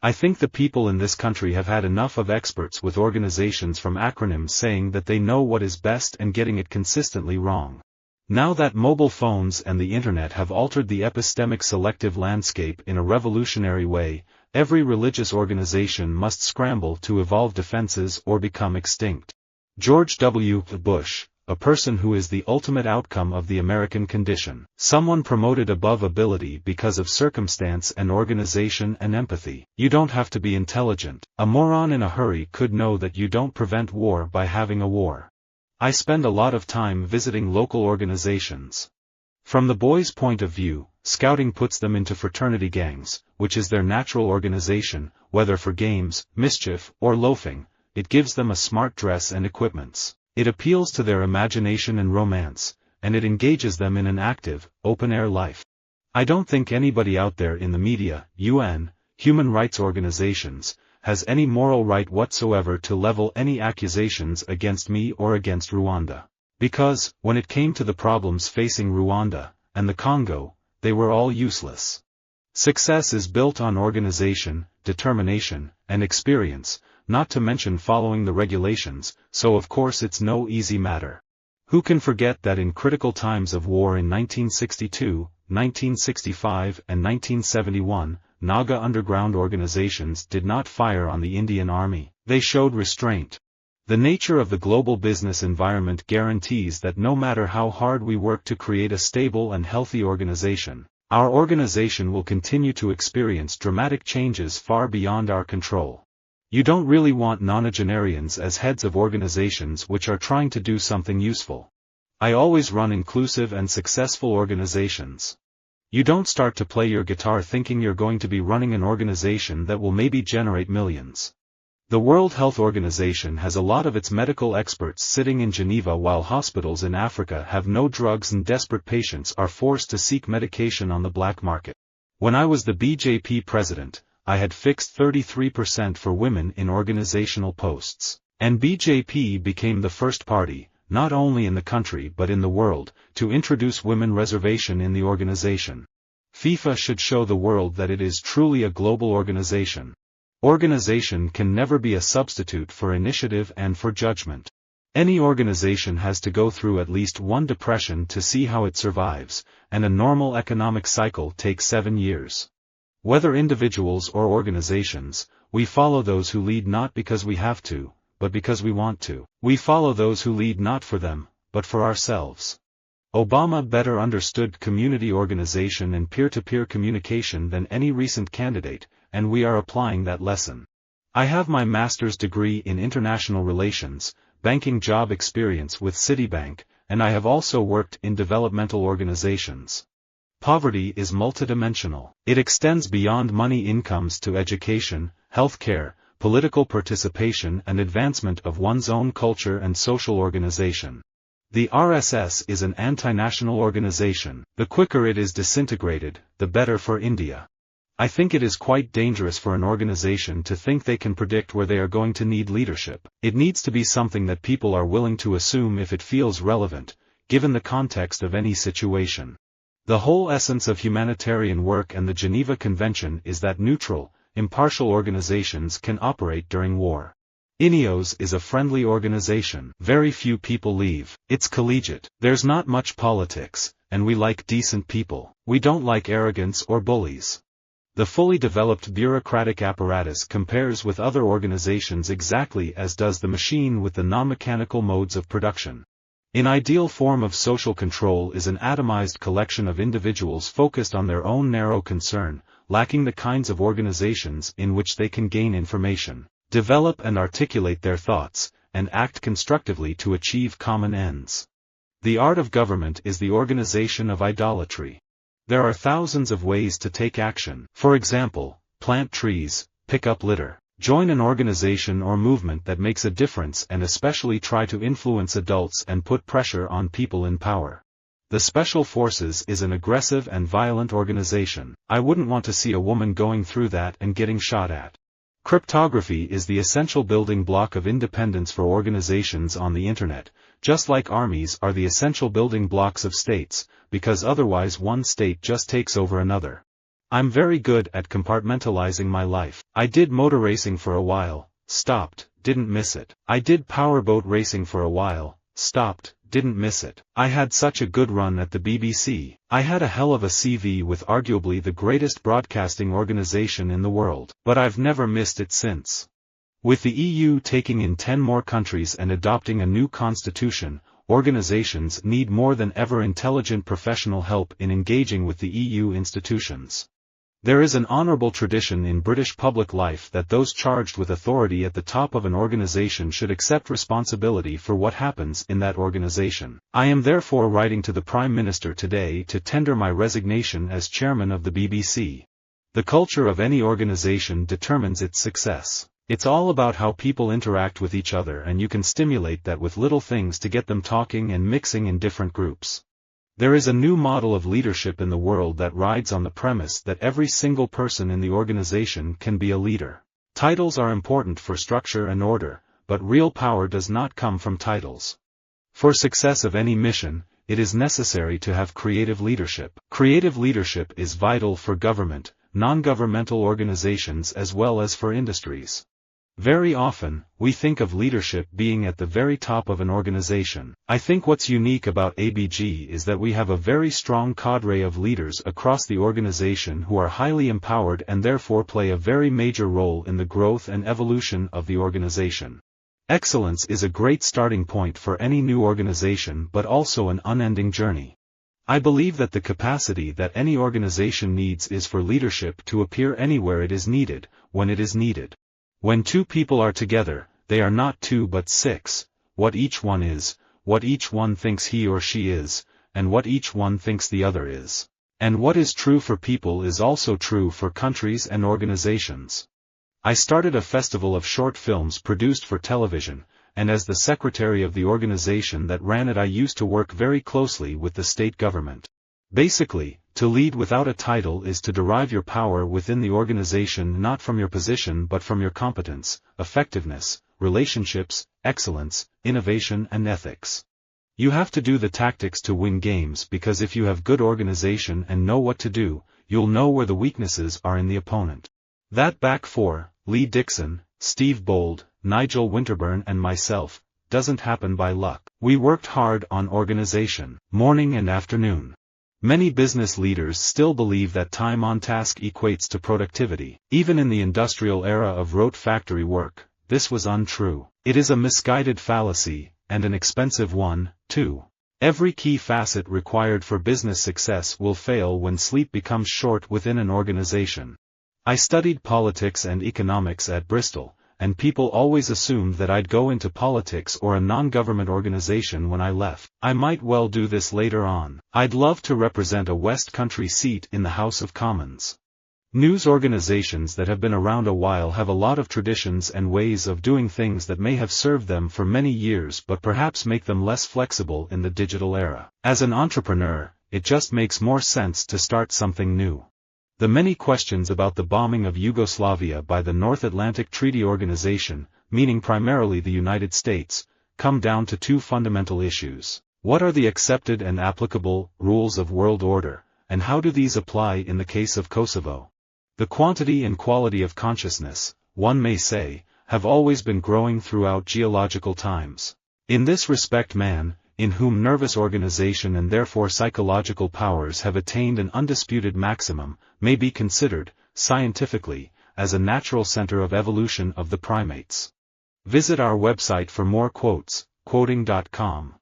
I think the people in this country have had enough of experts with organizations from acronyms saying that they know what is best and getting it consistently wrong. Now that mobile phones and the internet have altered the epistemic selective landscape in a revolutionary way, every religious organization must scramble to evolve defenses or become extinct. George W. Bush, a person who is the ultimate outcome of the American condition, someone promoted above ability because of circumstance and organization and empathy. You don't have to be intelligent. A moron in a hurry could know that you don't prevent war by having a war. I spend a lot of time visiting local organizations. From the boys' point of view, scouting puts them into fraternity gangs, which is their natural organization, whether for games, mischief, or loafing. It gives them a smart dress and equipments. It appeals to their imagination and romance, and it engages them in an active, open-air life. I don't think anybody out there in the media, UN, human rights organizations, has any moral right whatsoever to level any accusations against me or against Rwanda. Because, when it came to the problems facing Rwanda, and the Congo, they were all useless. Success is built on organization, determination, and experience, not to mention following the regulations, so of course it's no easy matter. Who can forget that in critical times of war in 1962, 1965 and 1971, Naga underground organizations did not fire on the Indian Army, they showed restraint. The nature of the global business environment guarantees that no matter how hard we work to create a stable and healthy organization, our organization will continue to experience dramatic changes far beyond our control. You don't really want nonagenarians as heads of organizations which are trying to do something useful. I always run inclusive and successful organizations. You don't start to play your guitar thinking you're going to be running an organization that will maybe generate millions. The World Health Organization has a lot of its medical experts sitting in Geneva while hospitals in Africa have no drugs and desperate patients are forced to seek medication on the black market. When I was the BJP president, I had fixed 33% for women in organizational posts, and BJP became the first party, not only in the country but in the world, to introduce women reservation in the organization. FIFA should show the world that it is truly a global organization. Organization can never be a substitute for initiative and for judgment. Any organization has to go through at least one depression to see how it survives, and a normal economic cycle takes 7 years. Whether individuals or organizations, we follow those who lead not because we have to, but because we want to. We follow those who lead not for them, but for ourselves. Obama better understood community organization and peer-to-peer communication than any recent candidate, and we are applying that lesson. I have my master's degree in international relations, banking job experience with Citibank, and I have also worked in developmental organizations. Poverty is multidimensional. It extends beyond money incomes to education, healthcare, political participation and advancement of one's own culture and social organization. The RSS is an anti-national organization. The quicker it is disintegrated, the better for India. I think it is quite dangerous for an organization to think they can predict where they are going to need leadership. It needs to be something that people are willing to assume if it feels relevant, given the context of any situation. The whole essence of humanitarian work and the Geneva Convention is that neutral, impartial organizations can operate during war. INEOS is a friendly organization. Very few people leave. It's collegiate. There's not much politics, and we like decent people. We don't like arrogance or bullies. The fully developed bureaucratic apparatus compares with other organizations exactly as does the machine with the non-mechanical modes of production. An ideal form of social control is an atomized collection of individuals focused on their own narrow concern, lacking the kinds of organizations in which they can gain information, develop and articulate their thoughts, and act constructively to achieve common ends. The art of government is the organization of idolatry. There are thousands of ways to take action. For example, plant trees, pick up litter, join an organization or movement that makes a difference and especially try to influence adults and put pressure on people in power. The Special Forces is an aggressive and violent organization. I wouldn't want to see a woman going through that and getting shot at. Cryptography is the essential building block of independence for organizations on the internet, just like armies are the essential building blocks of states, because otherwise one state just takes over another. I'm very good at compartmentalizing my life. I did motor racing for a while, stopped, didn't miss it. I did powerboat racing for a while, stopped, didn't miss it. I had such a good run at the BBC. I had a hell of a CV with arguably the greatest broadcasting organization in the world. But I've never missed it since. With the EU taking in 10 more countries and adopting a new constitution, organizations need more than ever intelligent professional help in engaging with the EU institutions. There is an honorable tradition in British public life that those charged with authority at the top of an organization should accept responsibility for what happens in that organization. I am therefore writing to the Prime Minister today to tender my resignation as chairman of the BBC. The culture of any organization determines its success. It's all about how people interact with each other, and you can stimulate that with little things to get them talking and mixing in different groups. There is a new model of leadership in the world that rides on the premise that every single person in the organization can be a leader. Titles are important for structure and order, but real power does not come from titles. For success of any mission, it is necessary to have creative leadership. Creative leadership is vital for government, non-governmental organizations as well as for industries. Very often, we think of leadership being at the very top of an organization. I think what's unique about ABG is that we have a very strong cadre of leaders across the organization who are highly empowered and therefore play a very major role in the growth and evolution of the organization. Excellence is a great starting point for any new organization, but also an unending journey. I believe that the capacity that any organization needs is for leadership to appear anywhere it is needed, when it is needed. When two people are together, they are not two but six, what each one is, what each one thinks he or she is, and what each one thinks the other is. And what is true for people is also true for countries and organizations. I started a festival of short films produced for television, and as the secretary of the organization that ran it I used to work very closely with the state government. Basically, to lead without a title is to derive your power within the organization not from your position but from your competence, effectiveness, relationships, excellence, innovation and ethics. You have to do the tactics to win games, because if you have good organization and know what to do, you'll know where the weaknesses are in the opponent. That back four, Lee Dixon, Steve Bold, Nigel Winterburn and myself, doesn't happen by luck. We worked hard on organization, morning and afternoon. Many business leaders still believe that time on task equates to productivity. Even in the industrial era of rote factory work, this was untrue. It is a misguided fallacy, and an expensive one, too. Every key facet required for business success will fail when sleep becomes short within an organization. I studied politics and economics at Bristol, and people always assumed that I'd go into politics or a non-government organization when I left. I might well do this later on. I'd love to represent a West Country seat in the House of Commons. News organizations that have been around a while have a lot of traditions and ways of doing things that may have served them for many years but perhaps make them less flexible in the digital era. As an entrepreneur, it just makes more sense to start something new. The many questions about the bombing of Yugoslavia by the North Atlantic Treaty Organization, meaning primarily the United States, come down to two fundamental issues. What are the accepted and applicable rules of world order, and how do these apply in the case of Kosovo? The quantity and quality of consciousness, one may say, have always been growing throughout geological times. In this respect man, in whom nervous organization and therefore psychological powers have attained an undisputed maximum, may be considered, scientifically, as a natural center of evolution of the primates. Visit our website for more quotes, quoting.com.